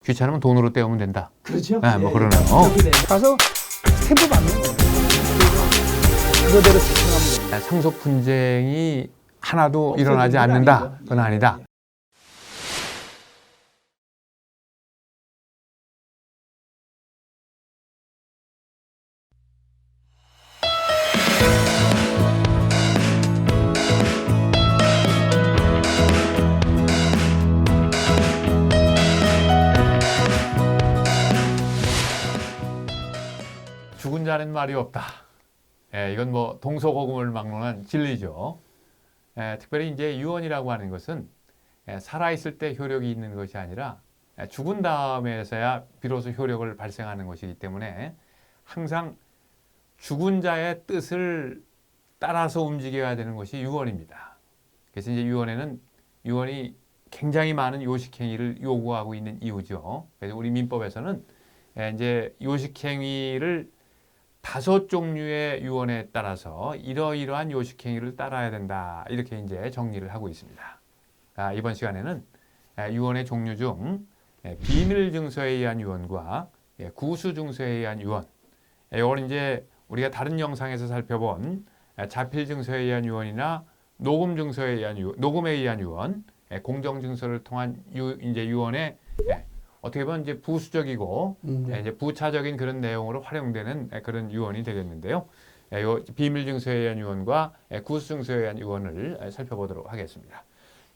귀찮으면 돈으로 때우면 된다. 그렇죠. 네, 뭐 그러네요. 가서 스탬프 받는 거예요. 그거대로 집행하면 됩니다. 상속 분쟁이 하나도 없어지는 일어나지 건 않는다. 아니죠. 그건 아니다. 죽은 자는 말이 없다. 이건 뭐 동서고금을 막론한 진리죠. 특별히 이제 유언이라고 하는 것은 살아있을 때 효력이 있는 것이 아니라 죽은 다음에서야 비로소 효력을 발생하는 것이기 때문에 항상 죽은 자의 뜻을 따라서 움직여야 되는 것이 유언입니다. 그래서 이제 유언이 굉장히 많은 요식행위를 요구하고 있는 이유죠. 그래서 우리 민법에서는 이제 요식행위를 5종류의 유언에 따라서 이러이러한 요식행위를 따라야 된다. 이렇게 이제 정리를 하고 있습니다. 이번 시간에는 유언의 종류 중 비밀증서에 의한 유언과 구수증서에 의한 유언, 이걸 이제 우리가 다른 영상에서 살펴본 자필증서에 의한 유언이나 녹음증서에 의한 녹음에 의한 유언, 공정증서를 통한 이제 유언의 어떻게 보면 이제 부수적이고 이제 부차적인 그런 내용으로 활용되는 그런 유언이 되겠는데요. 비밀증서에 의한 유언과 구수증서에 의한 유언을 살펴보도록 하겠습니다.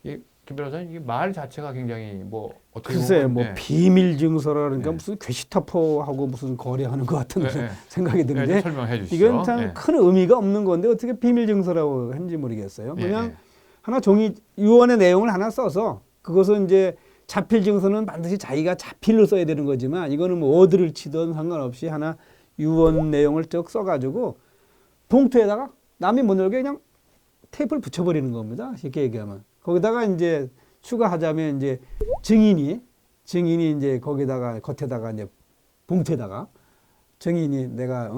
김 변호사님, 이 말 자체가 굉장히 뭐 어떻게 글쎄요, 보면, 뭐 비밀 증서라는가 무슨 괴시타포하고 무슨 거래하는 것 같은 생각이 드는데 설명해 주시죠. 이건 참 큰 의미가 없는 건데 어떻게 비밀 증서라고 했는지 모르겠어요. 그냥 하나 종이 유언의 내용을 하나 써서 그것은 이제 자필 증서는 반드시 자기가 자필로 써야 되는 거지만 이거는 뭐 어디를 치든 상관없이 하나 유언 내용을 쭉 써가지고 봉투에다가 남이 못 열게 그냥 테이프를 붙여버리는 겁니다. 쉽게 얘기하면. 거기다가 이제 추가하자면 이제 증인이 이제 거기다가 겉에다가 이제 봉투에다가 증인이 내가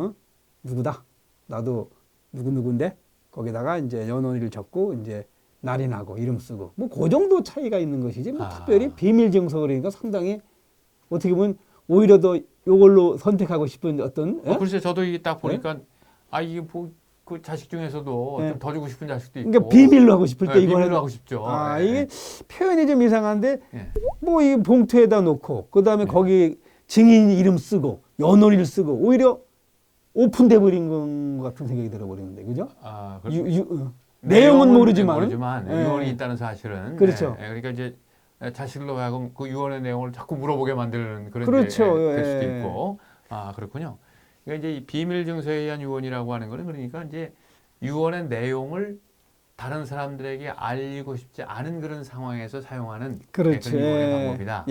누구다. 나도 누구인데 거기다가 이제 연원을 적고 이제 날인하고 이름 쓰고 뭐 그 정도 차이가 있는 것이지 뭐 특별히 비밀 증서 그러니까 상당히 어떻게 보면 오히려 더 요걸로 선택하고 싶은 어떤 글쎄 저도 이게 딱 보니까 이게 뭐 그 자식 중에서도 좀 더 주고 싶은 자식도 있고 그러니까 비밀로 하고 싶을 때 이거는 비밀로 하고 싶죠. 이게 표현이 좀 이상한데 뭐 이 봉투에다 놓고 그다음에 거기 증인 이름 쓰고 연월일 쓰고 오히려 오픈돼 버린 것 같은 생각이 들어버리는데 그죠? 내용은 모르지만 유언이 있다는 사실은 그렇죠. 그러니까 이제 자식로 하여금 그 유언의 내용을 자꾸 물어보게 만드는 그런 그렇죠. 될 수도 있고 그렇군요. 그러니까 이제 이 비밀 증서에 의한 유언이라고 하는 거는 그러니까 이제 유언의 내용을 다른 사람들에게 알리고 싶지 않은 그런 상황에서 사용하는 그런 유언의 방법이다.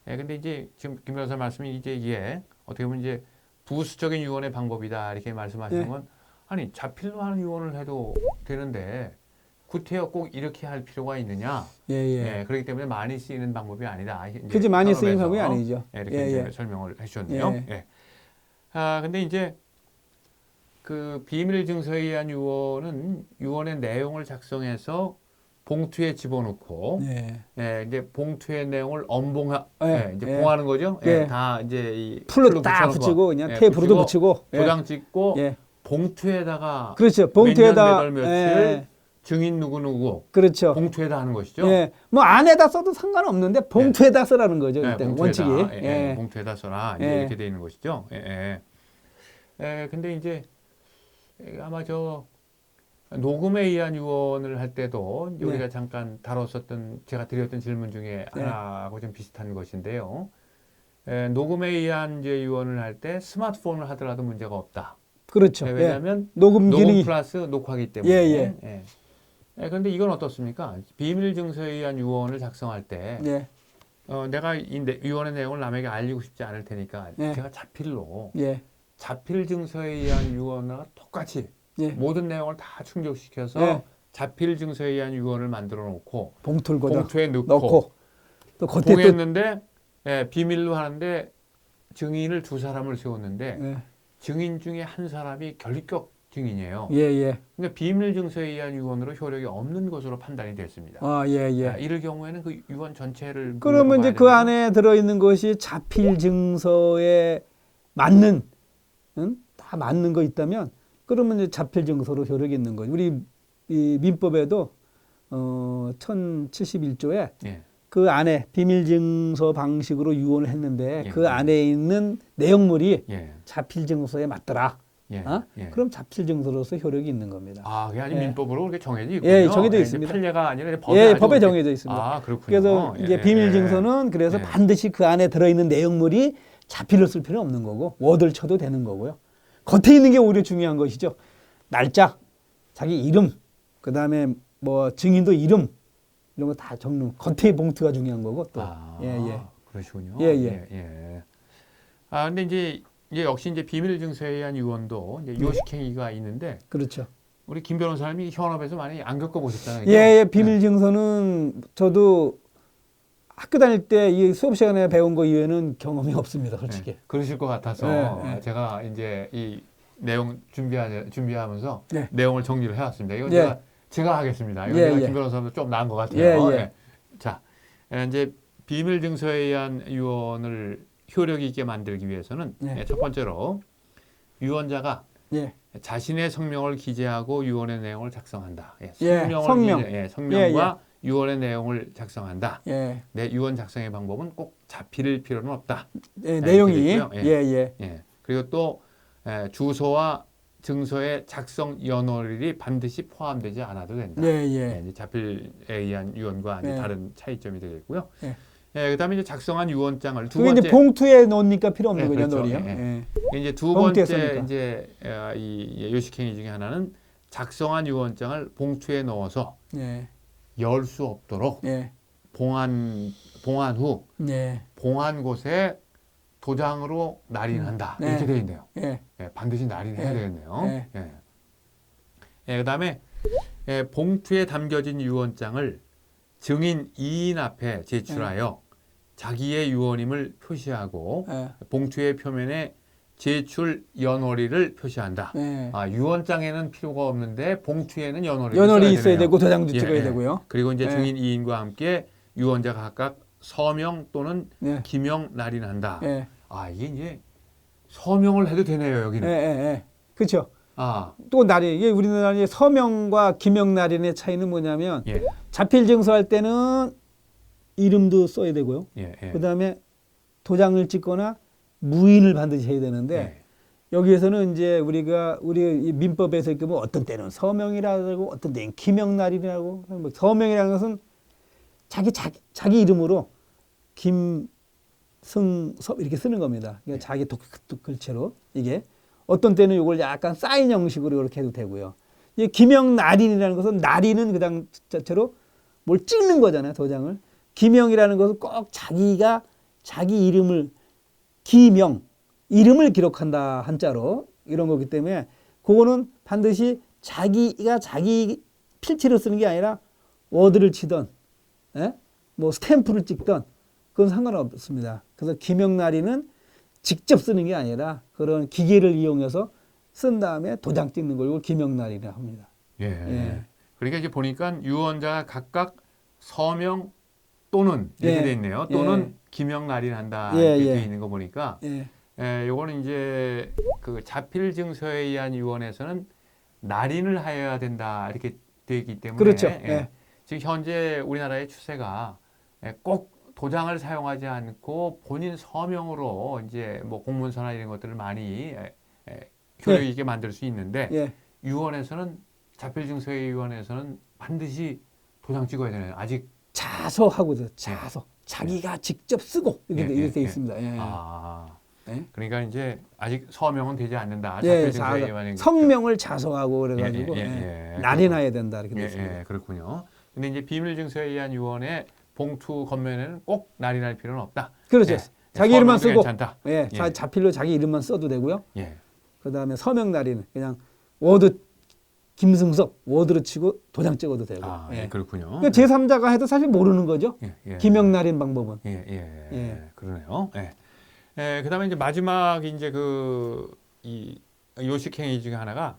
근데 이제 지금 김 변호사 말씀이 이제 이게 어떻게 보면 이제 부수적인 유언의 방법이다 이렇게 말씀하시는 건 아니 자필로 하는 유언을 해도 되는데 구태여 꼭 이렇게 할 필요가 있느냐? 그렇기 때문에 많이 쓰이는 방법이 아니다. 그지 많이 쓰이는 방법이 아니죠. 이렇게 설명을 해주셨네요. 근데 이제 그 비밀 증서에 의한 유언의 내용을 작성해서 봉투에 집어넣고 이제 봉투의 내용을 이제 봉하는 거죠. 다 이제 이 풀로 딱 붙이고 그냥 테이프로도 붙이고 도장 찍고 봉투에다가 그렇죠. 봉투에다 몇 년, 며칠 증인 누구 그렇죠. 봉투에다 하는 것이죠. 뭐 안에다 써도 상관없는데 봉투에다 쓰라는 거죠. 일단 원칙이. 봉투에다 써라 이렇게 돼 있는 것이죠. 근데 이제 아마 저 녹음에 의한 유언을 할 때도 우리가 잠깐 다뤘었던 제가 드렸던 질문 중에 하나하고 좀 비슷한 것인데요. 녹음에 의한 이제 유언을 할 때 스마트폰을 하더라도 문제가 없다. 그렇죠. 왜냐하면 녹음 플러스 녹화기 때문에. 그런데 이건 어떻습니까? 비밀 증서에 의한 유언을 작성할 때 내가 이 유언의 내용을 남에게 알리고 싶지 않을 테니까 제가 자필로 자필 증서에 의한 유언과 똑같이 모든 내용을 다 충족시켜서 자필 증서에 의한 유언을 만들어 놓고 봉투에 넣고 또 겉에 봉했는데 비밀로 하는데 증인을 2사람을 세웠는데 증인 중에 한 사람이 결격 증인이에요. 예, 예. 그러니까 비밀 증서에 의한 유언으로 효력이 없는 것으로 판단이 됐습니다. 아, 예, 예. 이럴 경우에는 그 유언 전체를 그러면 이제 그 안에 들어있는 것이 자필 증서에 맞는, 응? 다 맞는 거 있다면, 그러면 이제 자필 증서로 효력이 있는 거죠. 우리 이 민법에도 1071조에 예. 그 안에 비밀 증서 방식으로 유언을 했는데 예, 그 예. 안에 있는 내용물이 예. 자필 증서에 맞더라. 예. 어? 예. 그럼 자필 증서로서 효력이 있는 겁니다. 아, 그게 아주 예. 민법으로 그렇게 정해져 있군요. 예, 정해져 이제 있습니다. 판례가 아니라 이제 법에 예, 아주 법에 그렇게- 정해져 있습니다. 아, 그렇군요. 그래서 이제 예, 비밀 예. 증서는 그래서 예. 반드시 그 안에 들어있는 내용물이 자필로 쓸 필요는 없는 거고 워드를 쳐도 되는 거고요. 겉에 있는 게 오히려 중요한 것이죠. 날짜, 자기 이름, 그 다음에 뭐 증인도 이름 이런 거 다 적는 겉에 봉투가 중요한 거고 또 예, 예. 그러시군요. 예, 예. 예. 아, 근데 이제 역시 이제 비밀 증서에 의한 유언도 이제 요식행위가 있는데 그렇죠. 우리 김 변호사님이 현업에서 많이 안 겪어보셨잖아요. 예, 예, 비밀 증서는 저도 학교 다닐 때 이 수업 시간에 배운 거 이외에는 경험이 없습니다, 솔직히. 그러실 것 같아서 예, 예. 제가 이제 이 내용 준비하면서 예. 내용을 정리를 해왔습니다. 이건 예. 제가 하겠습니다. 이건 예, 제가 예. 김 변호사도 좀 나은 것 같아요. 예, 예. 자, 이제 비밀 증서에 의한 유언을 효력 있게 만들기 위해서는 예. 첫 번째로 유언자가 예. 자신의 성명을 기재하고 유언의 내용을 작성한다. 예, 성명. 성명과 유언의 내용을 작성한다. 예. 내 유언 작성의 방법은 꼭 자필일 필요는 없다. 예, 내용이 이렇게 예, 됐고요. 예. 예. 그리고 또 주소와 증서의 작성 연월일이 반드시 포함되지 않아도 된다. 예, 예. 이제 자필에 의한 유언과 이제 예. 다른 차이점이 되겠고요. 예. 그다음에 이제 작성한 유언장을 두 그게 번째 이제 봉투에 넣으니까 필요 없는 예, 거죠, 그렇죠. 놀이요. 예, 예. 이제 두 봉투에 번째 쓰니까. 이제 이 요식행위 중에 하나는 작성한 유언장을 봉투에 넣어서 예. 열 수 없도록 예. 봉한 후 예. 봉한 곳에 도장으로 날인한다. 네. 이렇게 되어 있네요. 예. 반드시 날인해야 예. 되겠네요. 그다음에 봉투에 담겨진 유언장을 증인 2인 앞에 제출하여 자기의 유언임을 표시하고 예. 봉투의 표면에 제출 연월일을 표시한다. 예. 유언장에는 필요가 없는데 봉투에는 연월일이 연월이 있어야 되네요. 되고 도장도 예, 찍어야 예. 되고요. 그리고 이제 예. 증인 2인과 함께 유언자가 각각 서명 또는 예. 기명 날인한다. 예. 이게 이제 서명을 해도 되네요, 예, 여기는. 예. 그렇죠. 아, 또 날이 이게 우리나라의 서명과 기명 날인의 차이는 뭐냐면 예, 자필 증서할 때는 이름도 써야 되고요. 예, 예. 그다음에 도장을 찍거나 무인을 반드시 해야 되는데 예. 여기에서는 이제 우리 이 민법에서 보면 어떤 때는 서명이라고 어떤 때는 기명날이라고 뭐 서명이라는 것은 자기 이름으로 김승섭 이렇게 쓰는 겁니다. 그러니까 자기 글체로 이게 어떤 때는 이걸 약간 사인 형식으로 이렇게 해도 되고요. 이 기명날인이라는 것은 날인은 그 자체로 뭘 찍는 거잖아요, 도장을. 기명이라는 것은 꼭 자기가 자기 이름을 이름을 기록한다 한자로 이런 거기 때문에 그거는 반드시 자기가 자기 필체로 쓰는 게 아니라 워드를 치던 뭐 스탬프를 찍던 그건 상관없습니다. 그래서 기명날인은 직접 쓰는 게 아니라 그런 기계를 이용해서 쓴 다음에 도장 찍는 걸 이걸 기명날이라고 합니다. 예. 그러니까 이제 보니까 유언자가 각각 서명 또는 이렇게 예. 돼 있네요. 또는 기명 날인한다 이렇게 돼 있는 거 보니까 요거는 이제 그 자필 증서에 의한 유언에서는 날인을 하여야 된다 이렇게 돼 있기 때문에 그렇죠. 지금 현재 우리나라의 추세가 꼭 도장을 사용하지 않고 본인 서명으로 이제 뭐 공문서나 이런 것들을 많이 효력 있게 만들 수 있는데 유언에서는 자필 증서의 유언에서는 반드시 도장 찍어야 되나요? 아직 자서하고도 자서 자기가 직접 쓰고 이렇게 돼 있습니다. 그러니까 이제 아직 서명은 되지 않는다. 예, 자필 증서의 유언이 성명을 자서하고 그래가지고 날인해야 된다 이렇게 돼 있습니다. 그렇군요. 근데 이제 비밀 증서에 의한 유언의 봉투 겉면에는 꼭 날인할 필요는 없다. 그렇죠. 자기 이름만 쓰고 괜찮다. 자필로 자기 이름만 써도 되고요. 예. 그다음에 서명 날인은 그냥 워드 김승섭 워드로 치고 도장 찍어도 되고. 그렇군요. 그러니까 제3자가 해도 사실 모르는 거죠. 예. 기명 날인 방법은. 그러네요. 그다음에 이제 마지막 이제 이 요식행위 중에 하나가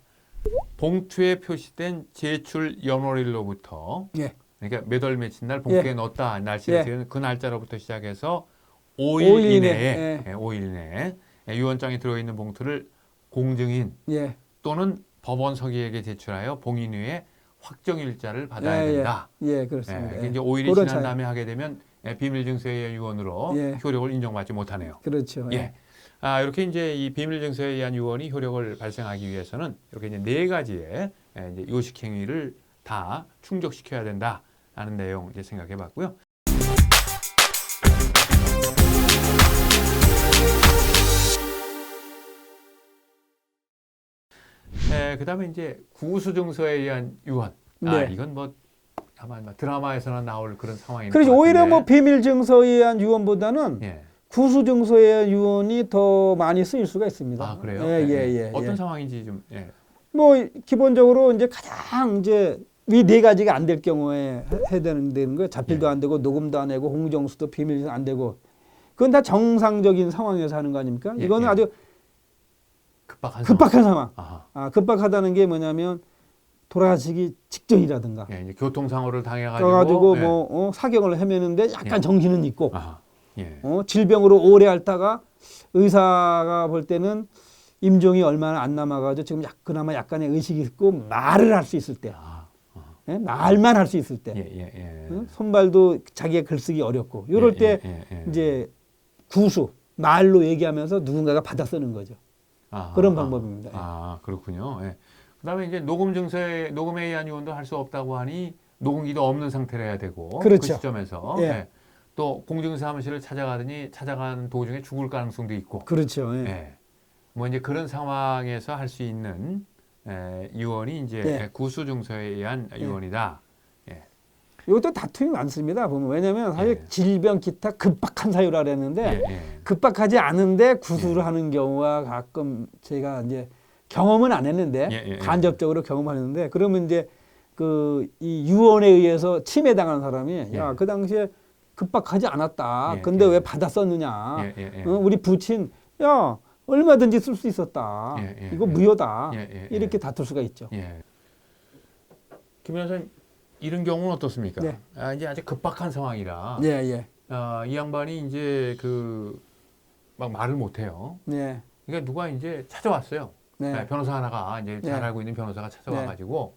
봉투에 표시된 제출 연월일로부터 예. 그러니까 몇 월 며칠 날 봉투에 예. 넣었다 날짜를 예. 지은 그 날짜로부터 시작해서 5일 5일 이내. 이내에 예. 5일 이내에 유언장에 들어있는 봉투를 공증인 예. 또는 법원 서기에게 제출하여 봉인 후에 확정일자를 받아야 예, 된다. 예, 그렇습니다. 이게 예. 이제 5일이 그런 지난 차이. 다음에 하게 되면 비밀증서에 의한 유언으로 예. 효력을 인정받지 못하네요. 그렇죠. 예. 예. 이렇게 이제 이 비밀증서에 의한 유언이 효력을 발생하기 위해서는 이렇게 이제 네 가지의 이제 요식 행위를 다 충족시켜야 된다라는 내용 이제 생각해봤고요. 그다음에 이제 구수증서에 의한 유언. 네. 이건 뭐 아마 드라마에서나 나올 그런 상황인 것 그렇죠. 오히려 같은데. 뭐 비밀 증서에 의한 유언보다는 예. 구수 증서에 의한 유언이 더 많이 쓰일 수가 있습니다. 아 그래요? 예, 예, 예. 어떤 예. 상황인지 좀. 예. 뭐 기본적으로 이제 가장 이제 이 네 가지가 안 될 경우에 해야 되는 거예요. 자필도 예. 안 되고 녹음도 안 되고 홍정수도 비밀도 안 되고 그건 다 정상적인 상황에서 하는 거 아닙니까? 예, 이거는 예. 아주 급박한 상황. 상황. 아하. 급박하다는 게 뭐냐면 돌아가시기 직전이라든가. 예, 이제 교통사고를 당해가지고. 그래가지고 예. 뭐 사경을 헤매는데 약간 예. 정신은 있고 아하. 예. 질병으로 오래 앓다가 의사가 볼 때는 임종이 얼마나 안 남아가지고 지금 그나마 약간의 의식이 있고 말을 할 수 있을 때, 예? 말만 할 수 있을 때, 예, 예, 예. 손발도 자기가 글쓰기 어렵고 이럴 예, 때 예, 예, 예. 이제 구수 말로 얘기하면서 누군가가 받아 쓰는 거죠. 아하, 그런 방법입니다. 예. 그렇군요. 예. 그다음에 이제 녹음에 의한 유언도 할 수 없다고 하니 녹음기도 없는 상태로 해야 되고 그렇죠. 그 시점에서 예. 또 공증 사무실을 찾아가더니 찾아간 도중에 죽을 가능성도 있고. 그렇죠. 예. 예. 뭐 이제 그런 상황에서 할 수 있는 유언이 이제 구수증서에 의한 유언이다. 예. 이것도 다툼이 많습니다. 보면 왜냐하면 사실 예. 질병 기타 급박한 사유라 그랬는데 예, 예. 급박하지 않은데 구수를 하는 경우가 가끔 제가 이제 경험은 안 했는데 예, 예, 예. 간접적으로 경험하는데 그러면 이제 이 유언에 의해서 침해당한 사람이 예. 야, 그 당시에 급박하지 않았다. 예, 근데 예. 왜 받아 썼느냐? 예, 예, 예. 우리 부친 야 얼마든지 쓸 수 있었다. 예, 예, 이거 예. 무효다. 예, 예, 예. 이렇게 다툴 수가 있죠. 예. 김 변호사님 이런 경우는 어떻습니까? 네. 이제 아주 급박한 상황이라 예, 예, 이 양반이 이제 막 말을 못 해요. 네, 그러니까 누가 이제 찾아왔어요. 네, 변호사 하나가 이제 잘 네. 알고 있는 변호사가 찾아와가지고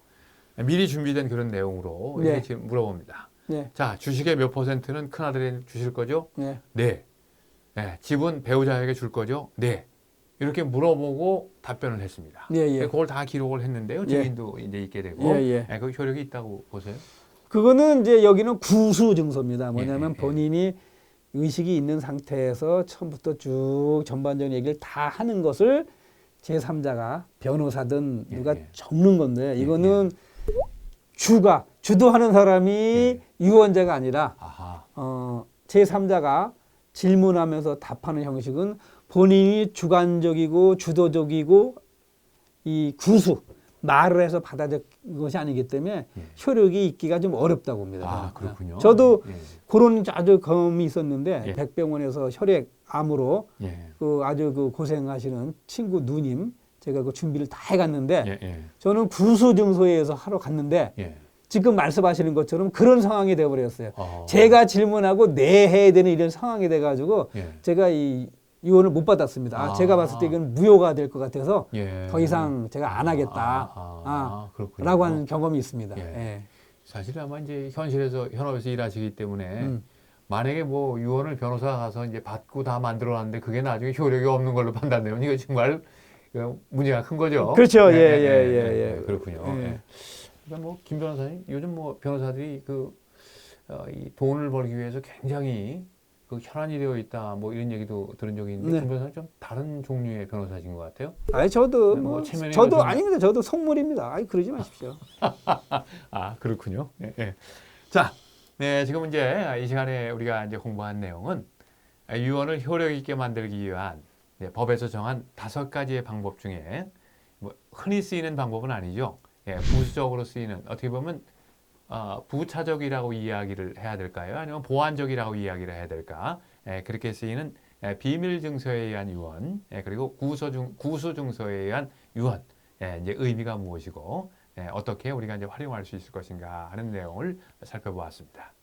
미리 준비된 그런 내용으로 네. 이렇게 지금 물어봅니다. 네, 자, 주식의 몇 퍼센트는 큰아들이 주실 거죠? 네. 네. 네. 집은 배우자에게 줄 거죠? 네. 이렇게 물어보고 답변을 했습니다. 예, 예. 그걸 다 기록을 했는데요. 예. 증인도 이제 있게 되고. 예, 예. 그 효력이 있다고 보세요? 그거는 이제 여기는 구수 증서입니다. 뭐냐면 예, 예. 본인이 의식이 있는 상태에서 처음부터 쭉 전반적인 얘기를 다 하는 것을 제3자가 변호사든 예, 누가 예. 적는 건데 이거는 주도하는 사람이 예. 유언자가 아니라 아하. 제3자가 질문하면서 답하는 형식은 본인이 주관적이고 주도적이고 이 구수 말을 해서 받아들인 것이 아니기 때문에 예. 효력이 있기가 좀 어렵다고 봅니다. 그렇군요. 저도 예. 그런 아주 경험이 있었는데 예. 백병원에서 혈액암으로 예. 아주 고생하시는 친구 누님 제가 그 준비를 다 해갔는데 예. 예. 저는 구수증서에서 하러 갔는데 예. 지금 말씀하시는 것처럼 그런 상황이 되어버렸어요. 어. 제가 질문하고 내 해야 되는 이런 상황이 돼가지고 예. 제가 이 유언을 못 받았습니다. 제가 봤을 때 이건 무효가 될 것 같아서 예. 더 이상 제가 안 하겠다. 그렇군요. 라고 하는 경험이 있습니다. 예. 예. 사실 아마 이제 현업에서 일하시기 때문에 만약에 뭐 유언을 변호사가 가서 이제 받고 다 만들어놨는데 그게 나중에 효력이 없는 걸로 판단되면 이거 정말 문제가 큰 거죠. 그렇죠. 예. 그렇군요. 예. 예. 그러니까 뭐 김 변호사님 요즘 뭐 변호사들이 이 돈을 벌기 위해서 굉장히 혈안이 되어 있다 뭐 이런 얘기도 들은 적이 있는데 네. 김 변호사님 좀 다른 종류의 변호사신 것 같아요. 아니 저도 네, 뭐 체면이 저도 요즘- 아닙니다. 저도 속물입니다. 아니 그러지 마십시오. 그렇군요. 예, 예. 자, 네, 지금 이제 이 시간에 우리가 이제 공부한 내용은 유언을 효력 있게 만들기 위한 법에서 정한 5가지의 방법 중에 뭐 흔히 쓰이는 방법은 아니죠. 부수적으로 쓰이는 어떻게 보면 부차적이라고 이야기를 해야 될까요? 아니면 보완적이라고 이야기를 해야 될까? 그렇게 쓰이는 비밀 증서에 의한 유언, 그리고 구수 증서에 의한 유언, 이제 의미가 무엇이고 어떻게 우리가 이제 활용할 수 있을 것인가 하는 내용을 살펴보았습니다.